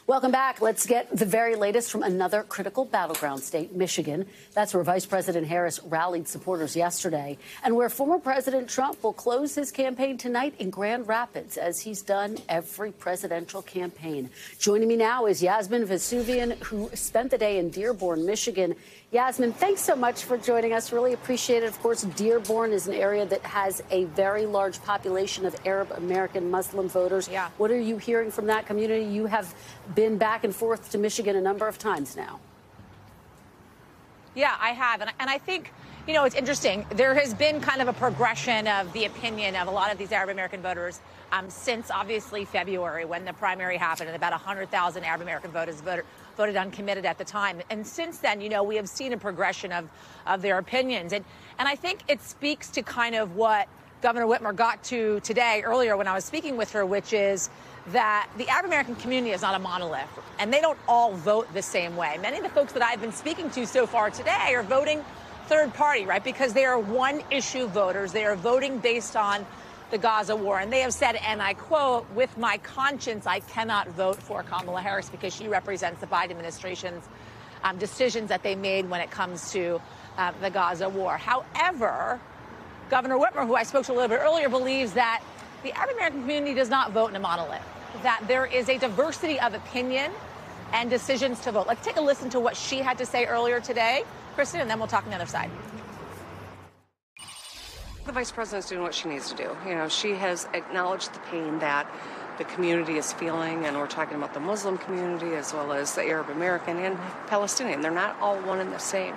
Welcome back. Let's get the very latest from another critical battleground state, Michigan. That's where Vice President Harris rallied supporters yesterday, and where former President Trump will close his campaign tonight in Grand Rapids, as he's done every presidential campaign. Joining me now is Yasmin Vesuvian, who spent the day in Dearborn, Michigan. Yasmin, thanks so much for joining us. Really appreciate it. Of course, Dearborn is an area that has a very large population of Arab American Muslim voters. What are you hearing from that community? You have been back and forth to Michigan a number of times now. Yeah, I have. And I think, you know, it's interesting. There has been kind of a progression of the opinion of a lot of these Arab American voters since, obviously, February, when the primary happened, and about 100,000 Arab American voters voted uncommitted at the time. And since then, you know, we have seen a progression of their opinions. And I think it speaks to kind of what Governor Whitmer got to today, earlier when I was speaking with her, which is that the Arab American community is not a monolith, and they don't all vote the same way. Many of the folks that I've been speaking to so far today are voting third party, right? Because they are one issue voters. They are voting based on the Gaza war. And they have said, and I quote, "With my conscience, I cannot vote for Kamala Harris because she represents the Biden administration's decisions that they made when it comes to the Gaza war." However, Governor Whitmer, who I spoke to a little bit earlier, believes that the Arab American community does not vote in a monolith, that there is a diversity of opinion and decisions to vote. Let's take a listen to what she had to say earlier today, Kristen, and then we'll talk on the other side. The vice president's doing what she needs to do. You know, she has acknowledged the pain that the community is feeling, and we're talking about the Muslim community as well as the Arab American and Palestinian. They're not all one and the same,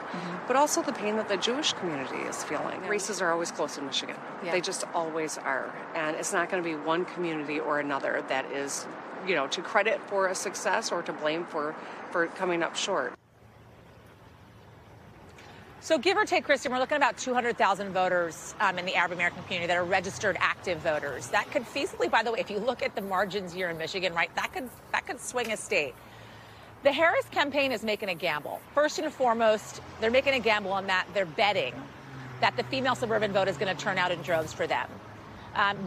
but also the pain that the Jewish community is feeling. Races are always close in Michigan. They just always are, and it's not going to be one community or another that is, you know, to credit for a success or to blame for coming up short. So give or take, Kristen, we're looking at about 200,000 voters in the Arab American community that are registered active voters. That could feasibly, by the way, if you look at the margins here in Michigan, right, that could swing a state. The Harris campaign is making a gamble. First and foremost, they're making a gamble on that. They're betting that the female suburban vote is going to turn out in droves for them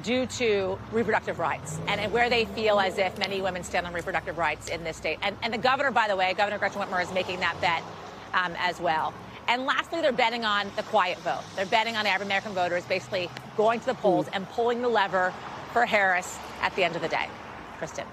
due to reproductive rights and where they feel as if many women stand on reproductive rights in this state. And the governor, by the way, Governor Gretchen Whitmer, is making that bet as well. And lastly, they're betting on the quiet vote. They're betting on Arab American voters basically going to the polls and pulling the lever for Harris at the end of the day. Kristen.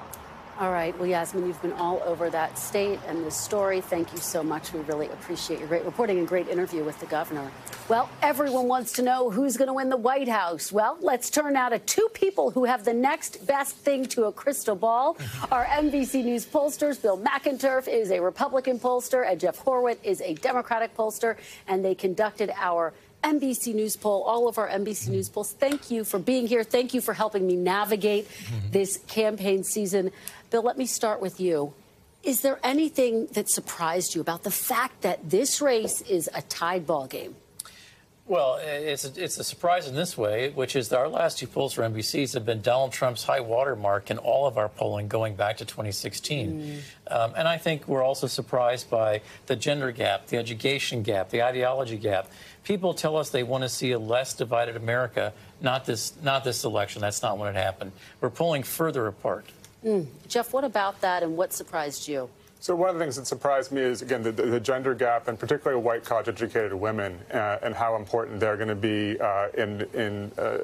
All right. Well, Yasmin, you've been all over that state and this story. Thank you so much. We really appreciate your great reporting and great interview with the governor. Well, everyone wants to know who's going to win the White House. Well, let's turn now to two people who have the next best thing to a crystal ball. Our NBC News pollsters, Bill McInturff is a Republican pollster and Jeff Horwitz is a Democratic pollster. And they conducted our NBC News poll, all of our NBC News polls. Thank you for being here. Thank you for helping me navigate this campaign season. Bill, let me start with you. Is there anything that surprised you about the fact that this race is a tied ball game? Well, it's a surprise in this way, which is that our last two polls for NBCs have been Donald Trump's high water mark in all of our polling going back to 2016. And I think we're also surprised by the gender gap, the education gap, the ideology gap. People tell us they want to see a less divided America, not this election. That's not when it happened. We're pulling further apart. Jeff, what about that and what surprised you? So one of the things that surprised me is, again, the gender gap, and particularly white college-educated women, and how important they're going to be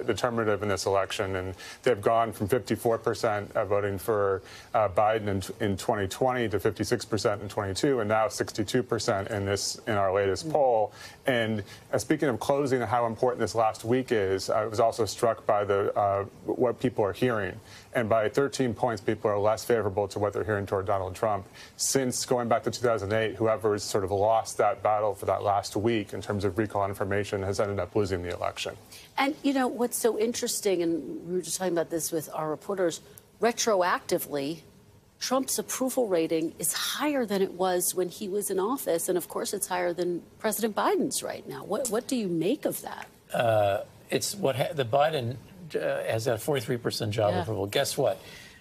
determinative in this election. And they've gone from 54% voting for Biden in 2020 to 56% in 22, and now 62% in our latest poll. And speaking of closing, how important this last week is, I was also struck by what people are hearing. And by 13 points, people are less favorable to what they're hearing toward Donald Trump. Since going back to 2008, whoever has sort of lost that battle for that last week in terms of recall information has ended up losing the election. And, you know, what's so interesting, and we were just talking about this with our reporters, retroactively, Trump's approval rating is higher than it was when he was in office. And, of course, it's higher than President Biden's right now. What do you make of that? It's what the Biden has a 43% job approval. Guess what?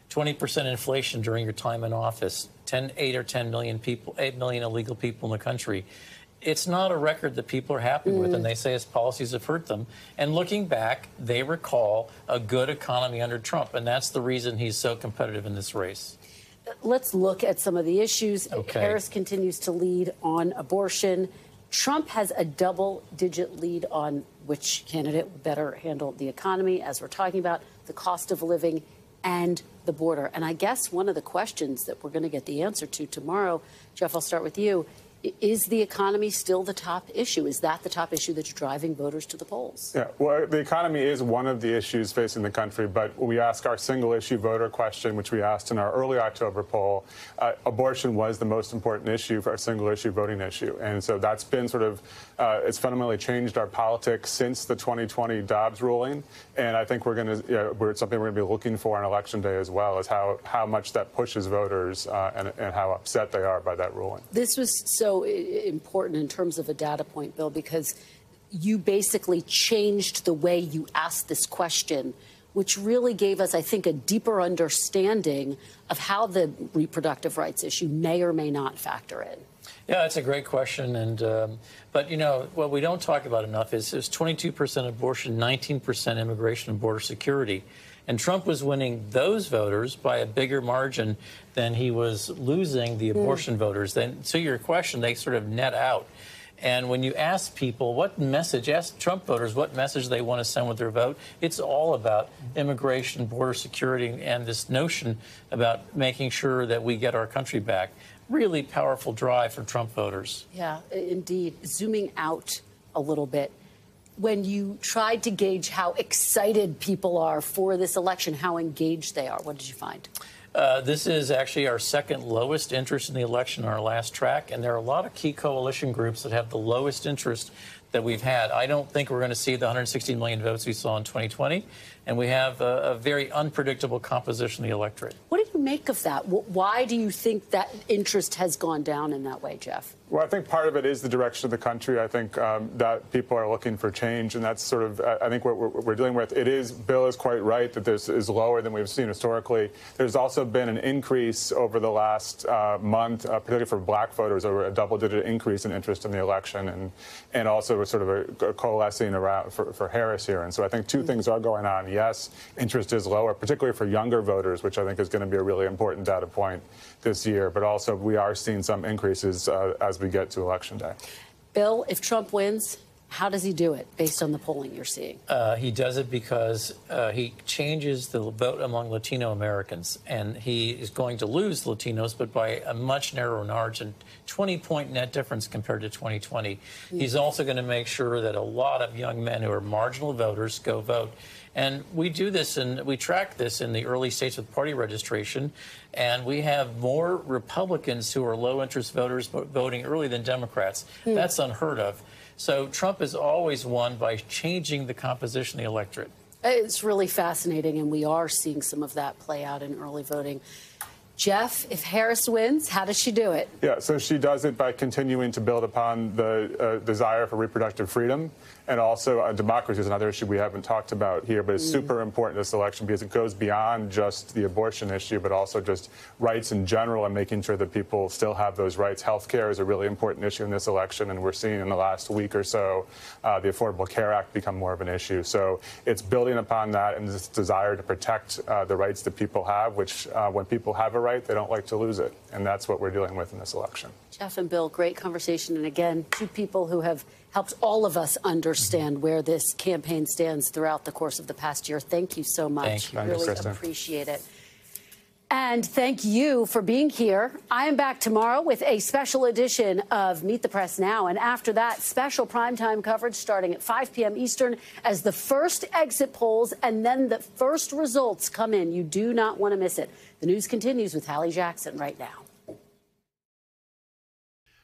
20% inflation during your time in office, 8 or 10 million people, 8 million illegal people in the country. It's not a record that people are happy with, and they say his policies have hurt them. And looking back, they recall a good economy under Trump, and that's the reason he's so competitive in this race. Let's look at some of the issues. Okay. Harris continues to lead on abortion. Trump has a double-digit lead on which candidate would better handle the economy, as we're talking about, the cost of living, and the border. And I guess one of the questions that we're going to get the answer to tomorrow, Jeff, I'll start with you. Is the economy still the top issue? Is that the top issue that's driving voters to the polls? Yeah, well, the economy is one of the issues facing the country, but we ask our single-issue voter question, which we asked in our early October poll. Abortion was the most important issue for our single-issue voting issue, and so that's been sort of it's fundamentally changed our politics since the 2020 Dobbs ruling, and I think we're going to something we're going to be looking for on Election Day as well, is how much that pushes voters and how upset they are by that ruling. This was so important in terms of a data point, Bill, because you basically changed the way you asked this question, which really gave us, I think, a deeper understanding of how the reproductive rights issue may or may not factor in. Yeah, it's a great question. And but, you know, what we don't talk about enough is there's 22% abortion, 19% immigration and border security. And Trump was winning those voters by a bigger margin than he was losing the abortion voters. Then, to your question, they sort of net out. And when you ask people what message, ask Trump voters what message they want to send with their vote, it's all about immigration, border security, and this notion about making sure that we get our country back. Really powerful drive for Trump voters. Yeah, indeed. Zooming out a little bit, when you tried to gauge how excited people are for this election, how engaged they are, what did you find? This is actually our second lowest interest in the election on our last track, and there are a lot of key coalition groups that have the lowest interest that we've had. I don't think we're going to see the 160 million votes we saw in 2020, and we have a very unpredictable composition of the electorate. What do you make of that? Why do you think that interest has gone down in that way, Jeff? Well, I think part of it is the direction of the country. I think that people are looking for change, and that's sort of, I think, what we're dealing with. Bill is quite right that this is lower than we've seen historically. There's also been an increase over the last month, particularly for black voters, over a double-digit increase in interest in the election, and also sort of a coalescing around for Harris here. And so I think two things are going on. Yes, interest is lower, particularly for younger voters, which I think is going to be a really important data point this year. But also we are seeing some increases as we get to Election Day. Bill, if Trump wins, How does he do it based on the polling you're seeing? He does it because he changes the vote among Latino Americans, and he is going to lose Latinos, but by a much narrower margin, 20-point net difference compared to 2020. He's also going to make sure that a lot of young men who are marginal voters go vote. And we do this, and we track this in the early states with party registration, and we have more Republicans who are low-interest voters voting early than Democrats. That's unheard of. So Trump has always won by changing the composition of the electorate. It's really fascinating, and we are seeing some of that play out in early voting. Jeff, if Harris wins, how does she do it? Yeah, so she does it by continuing to build upon the desire for reproductive freedom, and also democracy is another issue we haven't talked about here, but it's super important this election because it goes beyond just the abortion issue, but also just rights in general and making sure that people still have those rights. Healthcare is a really important issue in this election, and we're seeing in the last week or so the Affordable Care Act become more of an issue. So it's building upon that and this desire to protect the rights that people have, which when people have a right, they don't like to lose it. And that's what we're dealing with in this election. Jeff and Bill, great conversation. And again, two people who have helped all of us understand where this campaign stands throughout the course of the past year. Thank you so much. Thank you. Really Kristen. appreciate it. And thank you for being here. I am back tomorrow with a special edition of Meet the Press Now. And after that, special primetime coverage starting at 5 p.m. Eastern as the first exit polls and then the first results come in. You do not want to miss it. The news continues with Hallie Jackson right now.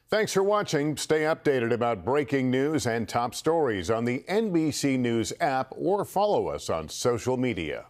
Thanks for watching. Stay updated about breaking news and top stories on the NBC News app or follow us on social media.